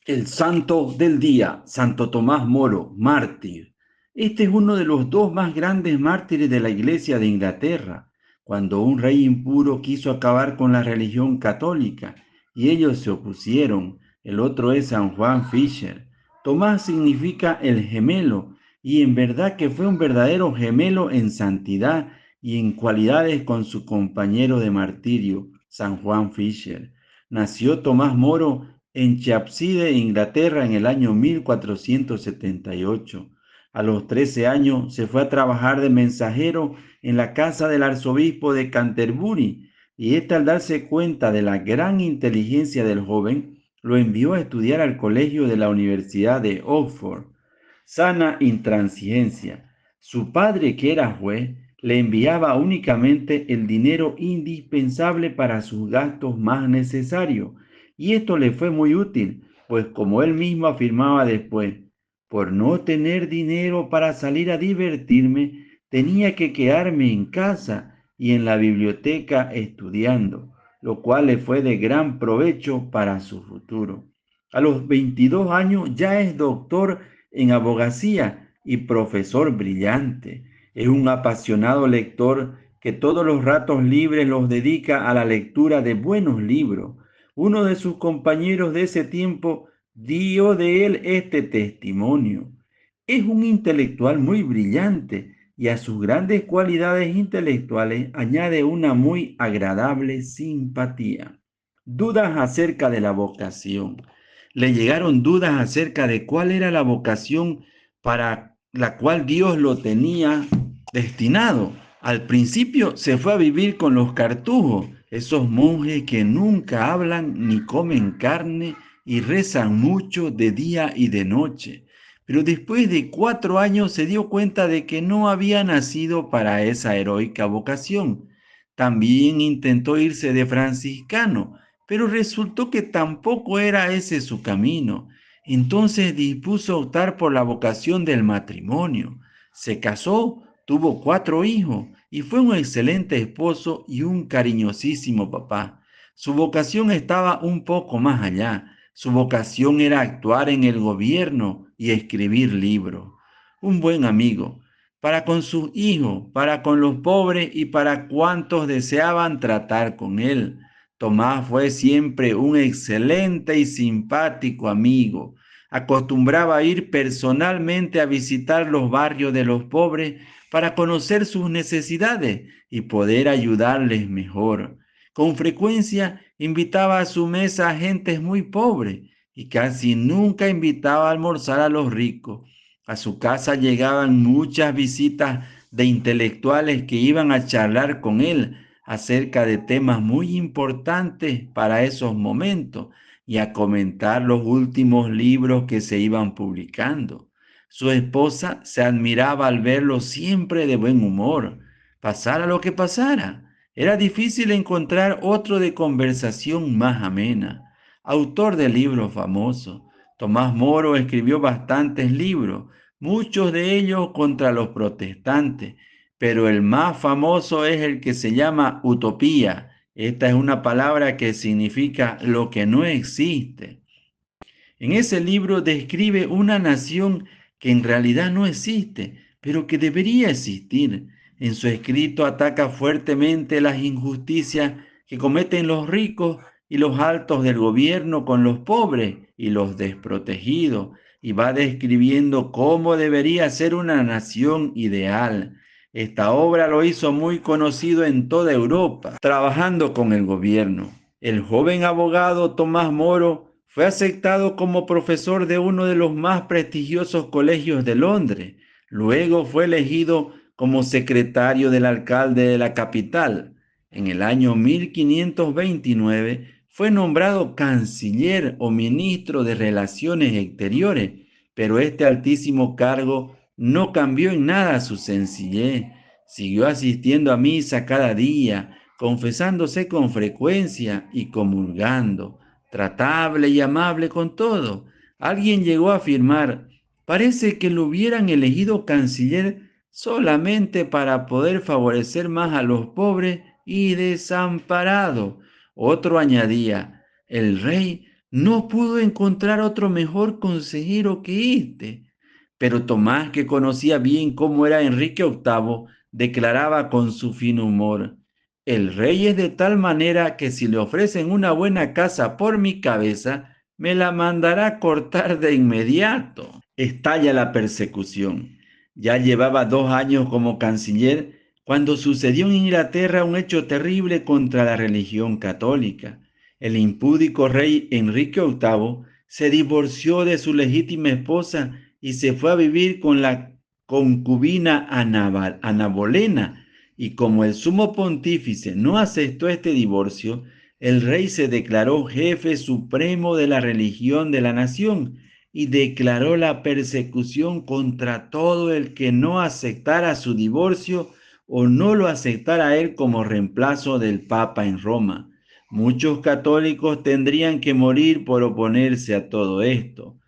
El santo del día, Santo Tomás Moro, mártir. Este es uno de los dos más grandes mártires de la Iglesia de Inglaterra, cuando un rey impuro quiso acabar con la religión católica y ellos se opusieron. El otro es San Juan Fisher. Tomás significa el gemelo y en verdad que fue un verdadero gemelo en santidad y en cualidades con su compañero de martirio, San Juan Fisher. Nació Tomás Moro en Cheapside, Inglaterra, en el año 1478. A los 13 años se fue a trabajar de mensajero en la casa del arzobispo de Canterbury y éste, al darse cuenta de la gran inteligencia del joven, lo envió a estudiar al colegio de la Universidad de Oxford. Sana intransigencia. Su padre, que era juez, le enviaba únicamente el dinero indispensable para sus gastos más necesarios, y esto le fue muy útil, pues como él mismo afirmaba después, por no tener dinero para salir a divertirme, tenía que quedarme en casa y en la biblioteca estudiando, lo cual le fue de gran provecho para su futuro. A los 22 años ya es doctor en abogacía y profesor brillante. Es un apasionado lector que todos los ratos libres los dedica a la lectura de buenos libros. Uno de sus compañeros de ese tiempo dio de él este testimonio. Es un intelectual muy brillante y a sus grandes cualidades intelectuales añade una muy agradable simpatía. Dudas acerca de la vocación. Le llegaron dudas acerca de cuál era la vocación para la cual Dios lo tenía destinado. Al principio se fue a vivir con los cartujos, esos monjes que nunca hablan ni comen carne y rezan mucho de día y de noche. Pero después de 4 años se dio cuenta de que no había nacido para esa heroica vocación. También intentó irse de franciscano, pero resultó que tampoco era ese su camino. Entonces dispuso optar por la vocación del matrimonio. Se casó, tuvo 4 hijos y fue un excelente esposo y un cariñosísimo papá. Su vocación estaba un poco más allá. Su vocación era actuar en el gobierno y escribir libros. Un buen amigo para con sus hijos, para con los pobres y para cuantos deseaban tratar con él. Tomás fue siempre un excelente y simpático amigo. Acostumbraba a ir personalmente a visitar los barrios de los pobres para conocer sus necesidades y poder ayudarles mejor. Con frecuencia invitaba a su mesa a gentes muy pobres y casi nunca invitaba a almorzar a los ricos. A su casa llegaban muchas visitas de intelectuales que iban a charlar con él acerca de temas muy importantes para esos momentos y a comentar los últimos libros que se iban publicando. Su esposa se admiraba al verlo siempre de buen humor, pasara lo que pasara. Era difícil encontrar otro de conversación más amena. Autor de libros famosos, Tomás Moro escribió bastantes libros, muchos de ellos contra los protestantes, pero el más famoso es el que se llama utopía. Esta es una palabra que significa lo que no existe. En ese libro describe una nación que en realidad no existe, pero que debería existir. En su escrito ataca fuertemente las injusticias que cometen los ricos y los altos del gobierno con los pobres y los desprotegidos, y va describiendo cómo debería ser una nación ideal. Esta obra lo hizo muy conocido en toda Europa, trabajando con el gobierno. El joven abogado Tomás Moro fue aceptado como profesor de uno de los más prestigiosos colegios de Londres. Luego fue elegido como secretario del alcalde de la capital. En el año 1529 fue nombrado canciller o ministro de Relaciones Exteriores, pero este altísimo cargo no cambió en nada su sencillez. Siguió asistiendo a misa cada día, confesándose con frecuencia y comulgando, tratable y amable con todo. Alguien llegó a afirmar, parece que lo hubieran elegido canciller solamente para poder favorecer más a los pobres y desamparados. Otro añadía, el rey No pudo encontrar otro mejor consejero que este. Pero Tomás, que conocía bien cómo era Enrique VIII, declaraba con su fino humor: el rey es de tal manera que si le ofrecen una buena casa por mi cabeza, me la mandará cortar de inmediato. Estalla la persecución. Ya llevaba 2 años como canciller cuando sucedió en Inglaterra un hecho terrible contra la religión católica. El impúdico rey Enrique VIII se divorció de su legítima esposa y se fue a vivir con la concubina Ana Bolena. Y como el sumo pontífice no aceptó este divorcio, el rey se declaró jefe supremo de la religión de la nación y declaró la persecución contra todo el que no aceptara su divorcio o no lo aceptara él como reemplazo del Papa en Roma. Muchos católicos tendrían que morir por oponerse a todo esto.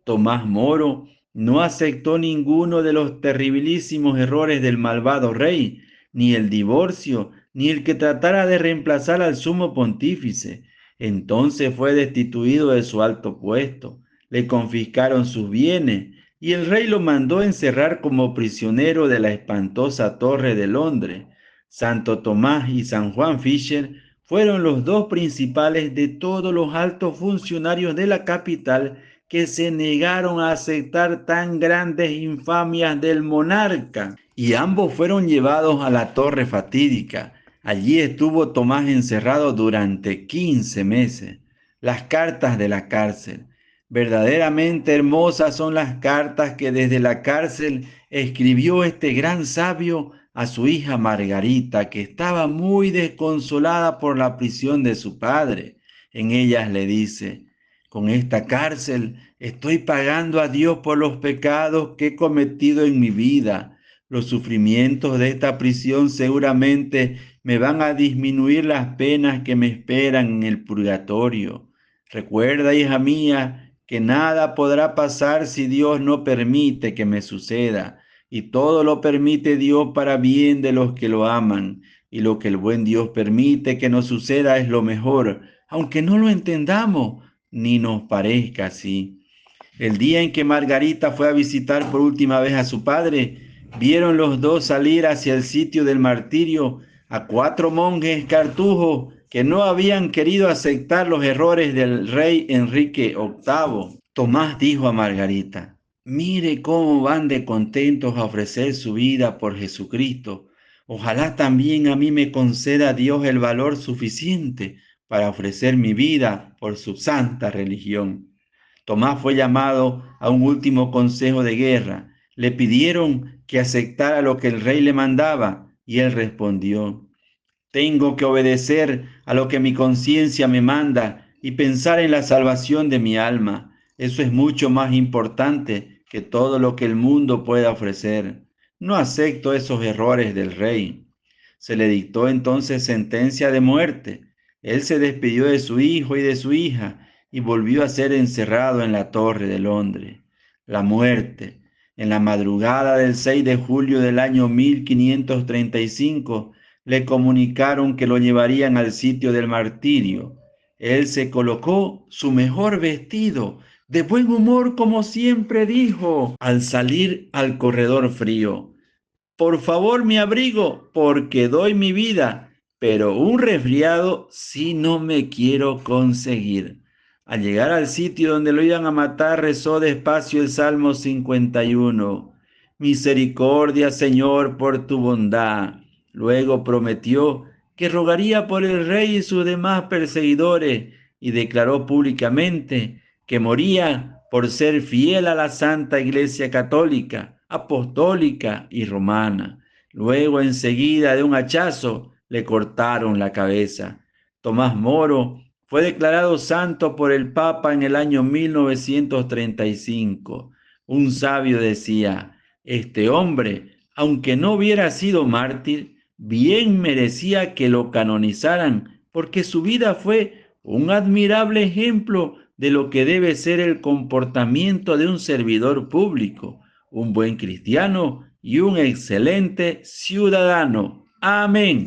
Tomás Moro no aceptó ninguno de los terribilísimos errores del malvado rey, ni el divorcio, ni el que tratara de reemplazar al sumo pontífice. Entonces fue destituido de su alto puesto, le confiscaron sus bienes, y el rey lo mandó encerrar como prisionero de la espantosa Torre de Londres. Santo Tomás y San Juan Fisher fueron los dos principales de todos los altos funcionarios de la capital que se negaron a aceptar tan grandes infamias del monarca, y ambos fueron llevados a la torre fatídica. Allí estuvo Tomás encerrado durante 15 meses. Las cartas de la cárcel. Verdaderamente hermosas son las cartas que desde la cárcel escribió este gran sabio a su hija Margarita, que estaba muy desconsolada por la prisión de su padre. En ellas le dice: con esta cárcel estoy pagando a Dios por los pecados que he cometido en mi vida. Los sufrimientos de esta prisión seguramente me van a disminuir las penas que me esperan en el purgatorio. Recuerda, hija mía, que nada podrá pasar si Dios no permite que me suceda, y todo lo permite Dios para bien de los que lo aman, y lo que el buen Dios permite que nos suceda es lo mejor, aunque no lo entendamos ni nos parezca así. El día en que Margarita fue a visitar por última vez a su padre, vieron los dos salir hacia el sitio del martirio a 4 monjes cartujos que no habían querido aceptar los errores del rey Enrique VIII. Tomás dijo a Margarita: mire cómo van de contentos a ofrecer su vida por Jesucristo. Ojalá también a mí me conceda Dios el valor suficiente para ofrecer mi vida por su santa religión. Tomás fue llamado a un último consejo de guerra. Le pidieron que aceptara lo que el rey le mandaba y él respondió: tengo que obedecer a lo que mi conciencia me manda y pensar en la salvación de mi alma. Eso es mucho más importante que todo lo que el mundo pueda ofrecer. No acepto esos errores del rey. Se le dictó entonces sentencia de muerte. Él se despidió de su hijo y de su hija y volvió a ser encerrado en la Torre de Londres. La muerte. En la madrugada del 6 de julio del año 1535, le comunicaron que lo llevarían al sitio del martirio. Él se colocó su mejor vestido, de buen humor como siempre dijo, al salir al corredor frío: por favor, mi abrigo, porque doy mi vida, pero un resfriado sí no me quiero conseguir. Al llegar al sitio donde lo iban a matar, rezó despacio el Salmo 51. Misericordia, Señor, por tu bondad. Luego prometió que rogaría por el rey y sus demás perseguidores y declaró públicamente que moría por ser fiel a la Santa Iglesia Católica, Apostólica y Romana. Luego, enseguida, de un hachazo, le cortaron la cabeza. Tomás Moro fue declarado santo por el Papa en el año 1935. Un sabio decía: este hombre, aunque no hubiera sido mártir, bien merecía que lo canonizaran, porque su vida fue un admirable ejemplo de lo que debe ser el comportamiento de un servidor público, un buen cristiano y un excelente ciudadano. Amén.